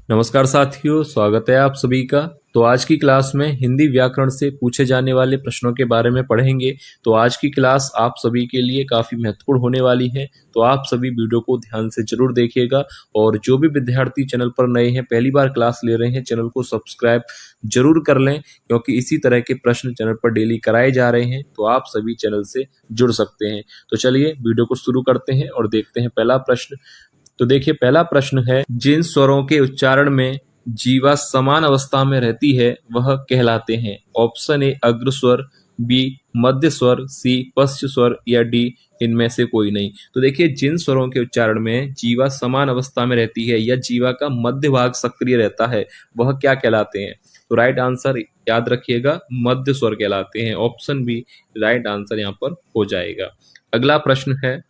नमस्कार साथियों, स्वागत है आप सभी का। तो आज की क्लास में हिंदी व्याकरण से पूछे जाने वाले प्रश्नों के बारे में पढ़ेंगे। तो आज की क्लास आप सभी के लिए काफ़ी महत्वपूर्ण होने वाली है, तो आप सभी वीडियो को ध्यान से जरूर देखिएगा। और जो भी विद्यार्थी चैनल पर नए हैं, पहली बार क्लास ले रहे हैं, चैनल को सब्सक्राइब जरूर कर लें, क्योंकि इसी तरह के प्रश्न चैनल पर डेली कराए जा रहे हैं, तो आप सभी चैनल से जुड़ सकते हैं। तो चलिए वीडियो को शुरू करते हैं और देखते हैं पहला प्रश्न। तो देखिए, पहला प्रश्न है, जिन स्वरों के उच्चारण में जीवा समान अवस्था में रहती है वह कहलाते हैं। ऑप्शन ए अग्र स्वर, बी मध्य स्वर, सी पश्च स्वर या डी इनमें से कोई नहीं। तो देखिए, जिन स्वरों के उच्चारण में जीवा समान अवस्था में रहती है या जीवा का मध्य भाग सक्रिय रहता है वह क्या कहलाते हैं? तो राइट आंसर याद रखिएगा, मध्य स्वर कहलाते हैं। ऑप्शन बी राइट आंसर यहाँ पर हो जाएगा। अगला प्रश्न है,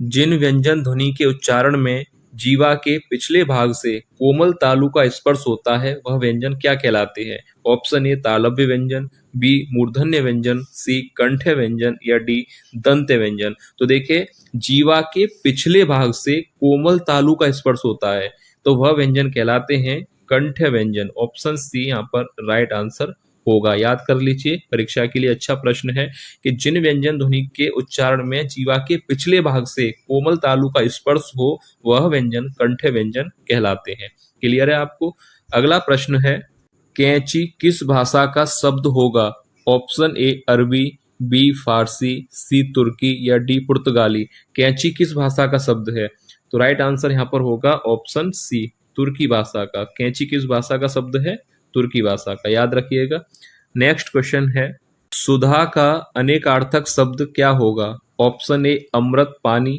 जिन व्यंजन ध्वनि के उच्चारण में जीवा के पिछले भाग से कोमल तालु का स्पर्श होता है वह व्यंजन क्या कहलाते हैं? ऑप्शन ए तालव्य व्यंजन, बी मूर्धन्य व्यंजन, सी कंठ्य व्यंजन या डी दंत्य व्यंजन। तो देखिए, जीवा के पिछले भाग से कोमल तालु का स्पर्श होता है तो वह व्यंजन कहलाते हैं कंठ्य व्यंजन। ऑप्शन सी यहाँ पर राइट आंसर होगा। याद कर लीजिए, परीक्षा के लिए अच्छा प्रश्न है कि जिन व्यंजन ध्वनि के उच्चारण में जीवा के पिछले भाग से कोमल तालु का स्पर्श हो वह व्यंजन कंठ्य व्यंजन कहलाते हैं। क्लियर है आपको? अगला प्रश्न है, कैंची किस भाषा का शब्द होगा? ऑप्शन ए अरबी, बी फारसी, सी तुर्की या डी पुर्तगाली। कैंची किस भाषा का शब्द है? तो राइट आंसर यहाँ पर होगा ऑप्शन सी तुर्की भाषा का। कैंची किस भाषा का शब्द है? तुर्की भाषा का। याद रखिएगा। नेक्स्ट क्वेश्चन है, सुधा का अनेकार्थक शब्द क्या होगा? ऑप्शन ए अमृत पानी,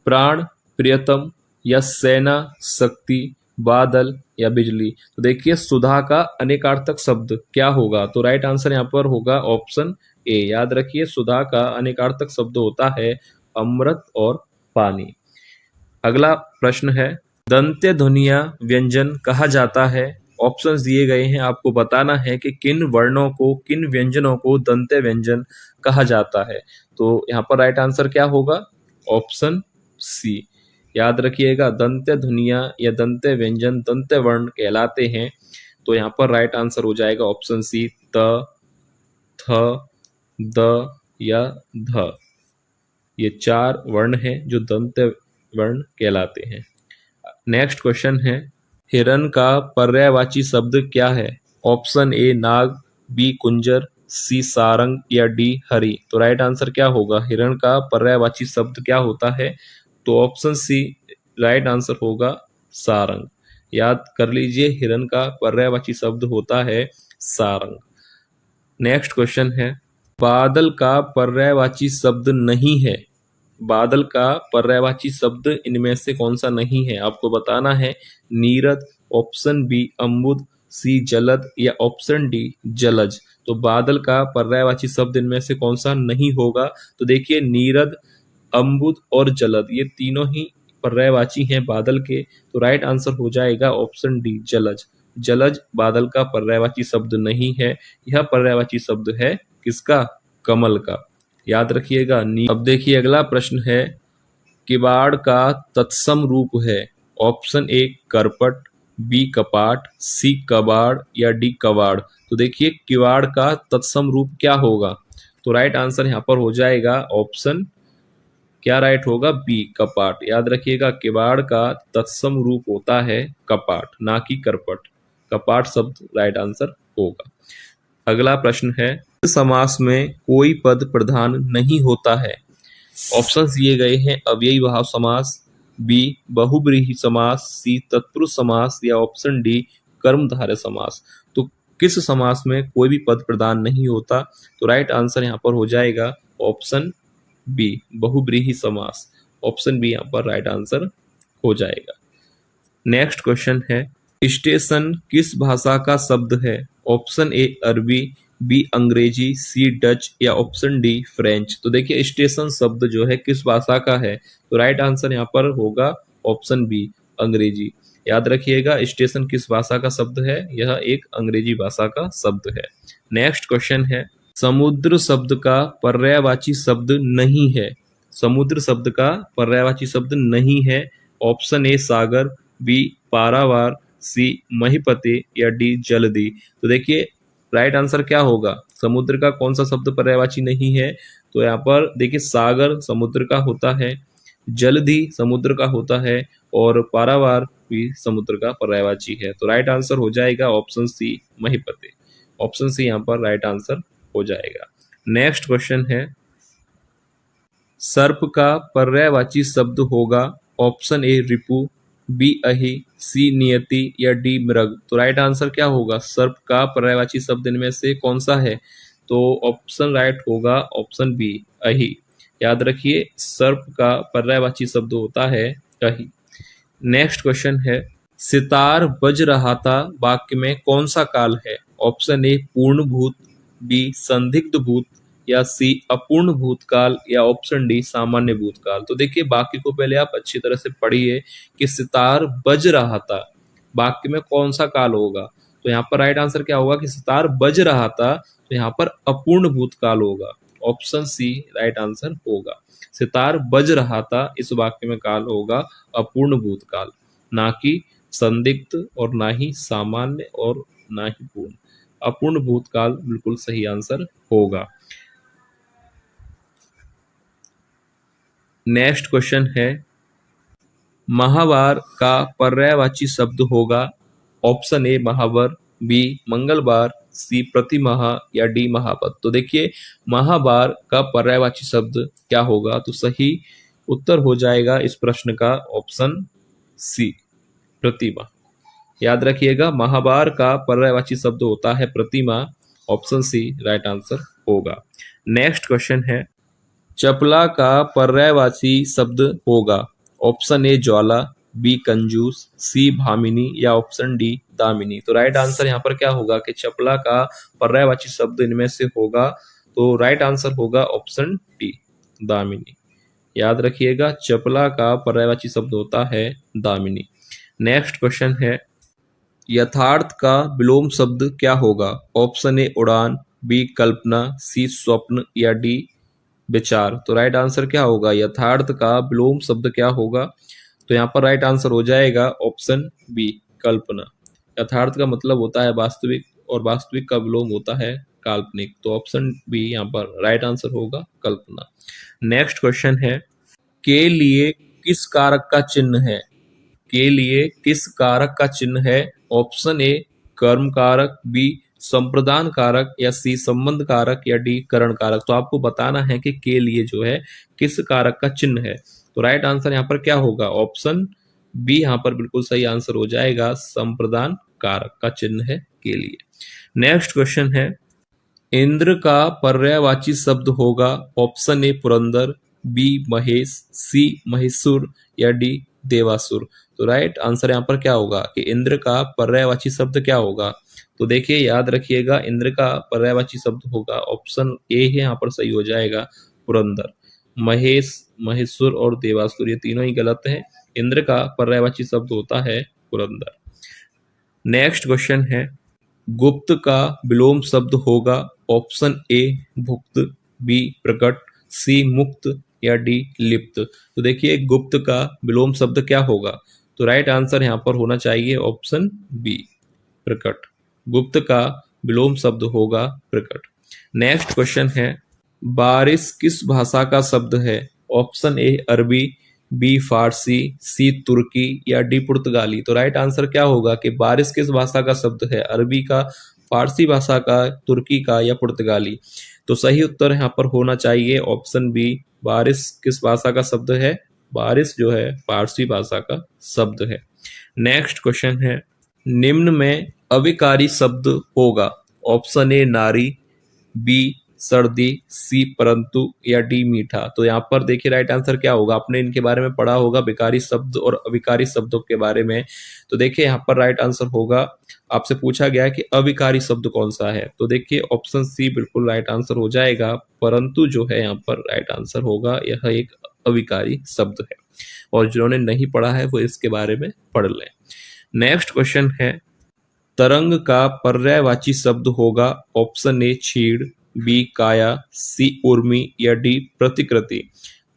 प्राण प्रियतम या सेना शक्ति, बादल या बिजली। तो देखिए, सुधा का अनेकार्थक शब्द क्या होगा? तो राइट आंसर यहाँ पर होगा ऑप्शन ए। याद रखिए, सुधा का अनेकार्थक शब्द होता है अमृत और पानी। अगला प्रश्न है, दंत्य ध्वनिया व्यंजन कहा जाता है। ऑप्शंस दिए गए हैं, आपको बताना है कि किन वर्णों को, किन व्यंजनों को दंत्य व्यंजन कहा जाता है। तो यहाँ पर राइट आंसर क्या होगा? Option C. याद रखिएगा, दंत्य ध्वनिया या दंत्य व्यंजन दंत्य वर्ण कहलाते हैं। तो यहाँ पर राइट आंसर हो जाएगा ऑप्शन सी, त, थ, द या ध। ये चार वर्ण हैं जो दंत्य वर्ण कहलाते हैं। नेक्स्ट क्वेश्चन है, हिरण का पर्यायवाची शब्द क्या है? ऑप्शन ए नाग, बी कुंजर, सी सारंग या डी हरि। तो राइट आंसर क्या होगा? हिरण का पर्यायवाची शब्द क्या होता है? तो ऑप्शन सी राइट आंसर होगा सारंग। याद कर लीजिए, हिरण का पर्यायवाची शब्द होता है सारंग। नेक्स्ट क्वेश्चन है, बादल का पर्यायवाची शब्द नहीं है। बादल का पर्यायवाची शब्द इनमें से कौन सा नहीं है? आपको बताना है। नीरद, ऑप्शन बी अम्बुद, सी जलद या ऑप्शन डी जलज। तो बादल का पर्यायवाची शब्द इनमें से कौन सा नहीं होगा? तो देखिए, नीरद, अम्बुद और जलद ये तीनों ही पर्यायवाची हैं बादल के। तो राइट आंसर हो जाएगा ऑप्शन डी जलज। जलज बादल का पर्यायवाची शब्द नहीं है। यह पर्यायवाची शब्द है किसका? कमल का। याद रखिएगा। अब देखिए, अगला प्रश्न है, किवाड़ का तत्सम रूप है। ऑप्शन ए करपट, बी कपाट, सी कबाड़ या डी कवाड़। तो देखिए, किवाड़ का तत्सम रूप क्या होगा? तो राइट आंसर यहाँ पर हो जाएगा ऑप्शन क्या राइट होगा? बी कपाट। याद रखिएगा, किवाड़ का तत्सम रूप होता है कपाट, ना कि करपट। कपाट शब्द राइट आंसर होगा। अगला प्रश्न है, समास में कोई पद प्रधान नहीं होता है। ऑप्शंस दिए गए हैं, अव्ययी भाव समास, बी बहुब्रीहि समास, सी तत्पुरुष समास या ऑप्शन डी कर्मधारय समास। तो किस समास में कोई भी पद प्रधान नहीं होता? तो राइट आंसर यहाँ पर हो जाएगा ऑप्शन बी बहुब्रीहि समास। ऑप्शन बी यहाँ पर राइट आंसर हो जाएगा। नेक्स्ट क्वेश्चन है, स्टेशन किस भाषा का शब्द है? ऑप्शन ए अरबी, बी अंग्रेजी, सी डच या ऑप्शन डी फ्रेंच। तो देखिए, स्टेशन शब्द जो है किस भाषा का है? तो राइट आंसर यहाँ पर होगा ऑप्शन बी अंग्रेजी। याद रखिएगा, स्टेशन किस भाषा का शब्द है? यह एक अंग्रेजी भाषा का शब्द है। नेक्स्ट क्वेश्चन है, समुद्र शब्द का पर्यायवाची शब्द नहीं है। समुद्र शब्द का पर्यायवाची शब्द नहीं है। ऑप्शन ए सागर, बी पारावार, सी महीपते या डी जलधि। तो देखिए राइट आंसर क्या होगा, समुद्र का कौन सा शब्द पर्यायवाची नहीं है, तो यहाँ पर देखिए सागर समुद्र का होता है, जलधि समुद्र का होता है और पारावार भी समुद्र का पर्यायवाची है। तो राइट आंसर हो जाएगा ऑप्शन सी महीपते। ऑप्शन सी यहाँ पर राइट आंसर हो जाएगा। नेक्स्ट क्वेश्चन है, सर्प का पर्यायवाची शब्द होगा ऑप्शन ए रिपु, बी अहि, सी नियति या डी मृग। तो राइट आंसर क्या होगा, सर्प का पर्यायवाची शब्द इनमें से कौन सा है, तो ऑप्शन राइट होगा ऑप्शन बी अहि। याद रखिए सर्प का पर्यायवाची शब्द होता है अहि। नेक्स्ट क्वेश्चन है, सितार बज रहा था वाक्य में कौन सा काल है, ऑप्शन ए पूर्ण भूत, बी संदिग्ध भूत या सी अपूर्ण भूतकाल या ऑप्शन डी सामान्य भूतकाल। तो देखिए वाक्य को पहले आप अच्छी तरह से पढ़िए कि सितार बज रहा था वाक्य में कौन सा काल होगा, तो यहाँ पर राइट आंसर क्या होगा कि सितार बज रहा था, तो यहाँ पर अपूर्ण भूतकाल होगा। ऑप्शन सी राइट आंसर होगा। सितार बज रहा था इस वाक्य में काल होगा अपूर्ण भूतकाल, ना कि संदिग्ध और ना ही सामान्य और ना ही पूर्ण। अपूर्ण भूतकाल बिल्कुल सही आंसर होगा। नेक्स्ट क्वेश्चन है, माहवार का पर्यायवाची शब्द होगा ऑप्शन ए महावर, बी मंगलवार, सी प्रतिमाह या डी महापद। तो देखिए माहवार का पर्यायवाची शब्द क्या होगा, तो सही उत्तर हो जाएगा इस प्रश्न का ऑप्शन सी प्रतिमा। याद रखिएगा माहवार का पर्यायवाची शब्द होता है प्रतिमा। ऑप्शन सी राइट आंसर होगा। नेक्स्ट क्वेश्चन है, चपला का पर्यायवाची शब्द होगा ऑप्शन ए ज्वाला, बी कंजूस, सी भामिनी या ऑप्शन डी दामिनी। तो राइट आंसर यहाँ पर क्या होगा कि चपला का पर्यायवाची शब्द इनमें से होगा, तो राइट आंसर होगा ऑप्शन डी दामिनी। याद रखिएगा चपला का पर्यायवाची शब्द होता है दामिनी। नेक्स्ट क्वेश्चन है, यथार्थ का विलोम शब्द क्या होगा, ऑप्शन ए उड़ान, बी कल्पना, सी स्वप्न या डी विचार। तो राइट आंसर क्या होगा, यथार्थ का विलोम शब्द क्या होगा, तो यहाँ पर राइट आंसर हो जाएगा ऑप्शन बी कल्पना। यथार्थ का मतलब होता है वास्तविक और वास्तविक का विलोम होता है काल्पनिक। तो ऑप्शन बी यहाँ पर राइट आंसर होगा कल्पना। नेक्स्ट क्वेश्चन है, के लिए किस कारक का चिन्ह है, के लिए किस कारक का चिन्ह है, ऑप्शन ए कर्म कारक, बी संप्रदान कारक या सी संबंध कारक या डी करण कारक। तो आपको बताना है कि के लिए जो है किस कारक का चिन्ह है, तो राइट आंसर यहाँ पर क्या होगा, ऑप्शन बी यहाँ पर बिल्कुल सही आंसर हो जाएगा, संप्रदान कारक का चिन्ह है के लिए। नेक्स्ट क्वेश्चन है, इंद्र का पर्यायवाची शब्द होगा option A Purandar, B Mahesh, C महिषुर या डी देवासुर। तो राइट आंसर यहाँ पर क्या होगा कि इंद्र का पर्यायवाची शब्द क्या होगा, तो देखिए याद रखिएगा इंद्र का पर्यायवाची शब्द होगा ऑप्शन ए है यहाँ पर सही हो जाएगा पुरंदर। महेश, महेश्वर और देवासुर ये तीनों ही गलत है। इंद्र का पर्यायवाची शब्द होता है पुरंदर। नेक्स्ट क्वेश्चन है, गुप्त का विलोम शब्द होगा ऑप्शन ए भुक्त, बी प्रकट, सी मुक्त या डी लिप्त। तो देखिए गुप्त का विलोम शब्द क्या होगा, तो राइट आंसर यहाँ पर होना चाहिए ऑप्शन बी प्रकट। गुप्त का विलोम शब्द होगा प्रकट। नेक्स्ट क्वेश्चन है, बारिश किस भाषा का शब्द है, ऑप्शन ए अरबी, बी फारसी, सी तुर्की या डी पुर्तगाली। तो राइट आंसर क्या होगा कि बारिश किस भाषा का शब्द है, अरबी का, फारसी भाषा का, तुर्की का या पुर्तगाली। तो सही उत्तर यहाँ पर होना चाहिए ऑप्शन बी, बारिश किस भाषा का शब्द है, बारिश जो है फारसी भाषा का शब्द है। नेक्स्ट क्वेश्चन है, निम्न में अविकारी शब्द होगा ऑप्शन ए नारी, बी सर्दी, सी परंतु या डी मीठा। तो यहाँ पर देखिए राइट आंसर क्या होगा, आपने इनके बारे में पढ़ा होगा विकारी शब्द और अविकारी शब्दों के बारे में। तो देखिए यहाँ पर राइट आंसर होगा, आपसे पूछा गया है कि अविकारी शब्द कौन सा है, तो देखिए ऑप्शन सी बिल्कुल राइट आंसर हो जाएगा। परंतु जो है यहाँ पर राइट आंसर होगा, यह एक अविकारी शब्द है और जिन्होंने नहीं पढ़ा है वो इसके बारे में पढ़ लें। नेक्स्ट क्वेश्चन है, तरंग का पर्यायवाची शब्द होगा ऑप्शन ए छीड़, बी काया, सी उर्मी या डी प्रतिकृति।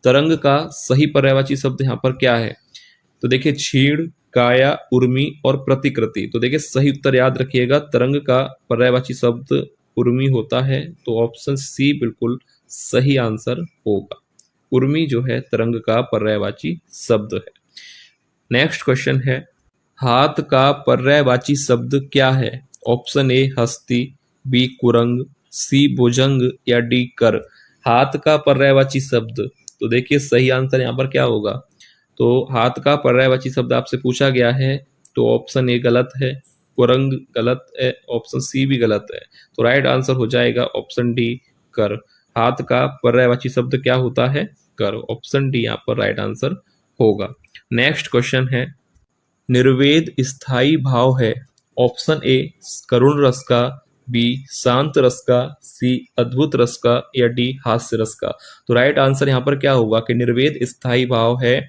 तरंग का सही पर्यायवाची शब्द यहाँ पर क्या है, तो देखिए छीड़ काया, उर्मी और प्रतिकृति। तो देखिए सही उत्तर याद रखिएगा, तरंग का पर्यायवाची शब्द उर्मी होता है, तो ऑप्शन सी बिल्कुल सही आंसर होगा। उर्मी जो है तरंग का पर्यायवाची शब्द है। नेक्स्ट क्वेश्चन है, हाथ का पर्यायवाची शब्द क्या है? ऑप्शन ए हस्ती, बी कुरंग, सी भुजंग या डी कर। हाथ का पर्यायवाची शब्द, तो देखिए सही आंसर यहाँ पर क्या होगा? तो हाथ का पर्यायवाची शब्द आपसे पूछा गया है, तो ऑप्शन ए गलत है, कुरंग गलत है, ऑप्शन सी भी गलत है। तो राइट आंसर हो जाएगा ऑप्शन डी कर। हाथ का पर्यायवाची शब्द क्या होता है? कर। ऑप्शन डी यहाँ पर राइट आंसर होगा। नेक्स्ट क्वेश्चन है, निर्वेद स्थायी भाव है। ऑप्शन ए करुण रस का, बी शांत रस का, सी अद्भुत रस का या डी हास्य रस का। तो राइट आंसर यहाँ पर क्या होगा कि निर्वेद स्थायी भाव है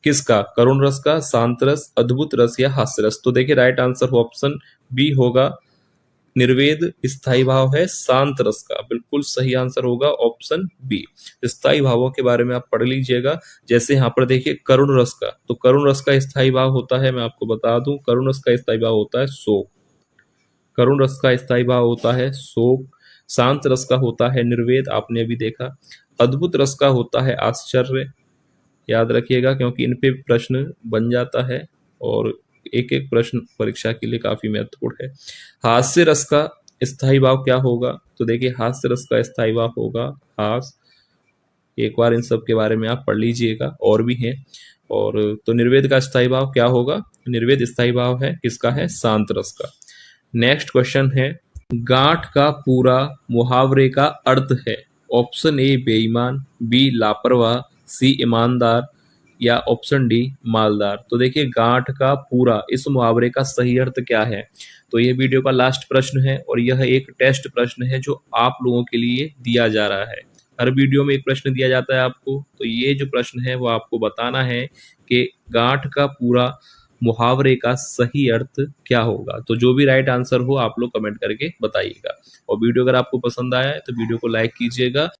किसका? करुण रस का, शांत रस, अद्भुत रस या हास्य रस। तो देखिए राइट आंसर ऑप्शन बी होगा, निर्वेद स्थायी भाव है शांत रस का। बिल्कुल सही आंसर होगा ऑप्शन बी। स्थायी भावों के बारे में आप पढ़ लीजिएगा। जैसे यहाँ पर देखिए करुण रस का, तो करुण रस का स्थायी भाव होता है, मैं आपको बता दूं, करुण रस का स्थायी भाव होता है शोक। करुण रस का स्थायी भाव होता है शोक। शांत रस का होता है निर्वेद, आपने अभी देखा। अद्भुत रस का होता है आश्चर्य। याद रखिएगा क्योंकि इन पे प्रश्न बन जाता है और एक एक प्रश्न परीक्षा के लिए काफी महत्वपूर्ण है। हास्य रस का स्थायी भाव क्या होगा? तो देखिए हास्य रस का स्थायी भाव होगा हास। एक बार इन सब के बारे में आप पढ़ लीजिएगा, और भी हैं। और तो निर्वेद का स्थायी भाव क्या होगा? निर्वेद स्थायी भाव है किसका? है शांत रस का। नेक्स्ट क्वेश्चन है, गांठ का पूरा मुहावरे का अर्थ है। ऑप्शन ए बेईमान, बी लापरवाह, सी ईमानदार या ऑप्शन डी मालदार। तो देखिए गांठ का पूरा, इस मुहावरे का सही अर्थ क्या है? तो ये वीडियो का लास्ट प्रश्न है और यह एक टेस्ट प्रश्न है जो आप लोगों के लिए दिया जा रहा है। हर वीडियो में एक प्रश्न दिया जाता है आपको, तो ये जो प्रश्न है वो आपको बताना है कि गांठ का पूरा मुहावरे का सही अर्थ क्या होगा। तो जो भी राइट आंसर हो आप लोग कमेंट करके बताइएगा। और वीडियो अगर आपको पसंद आया है तो वीडियो को लाइक कीजिएगा।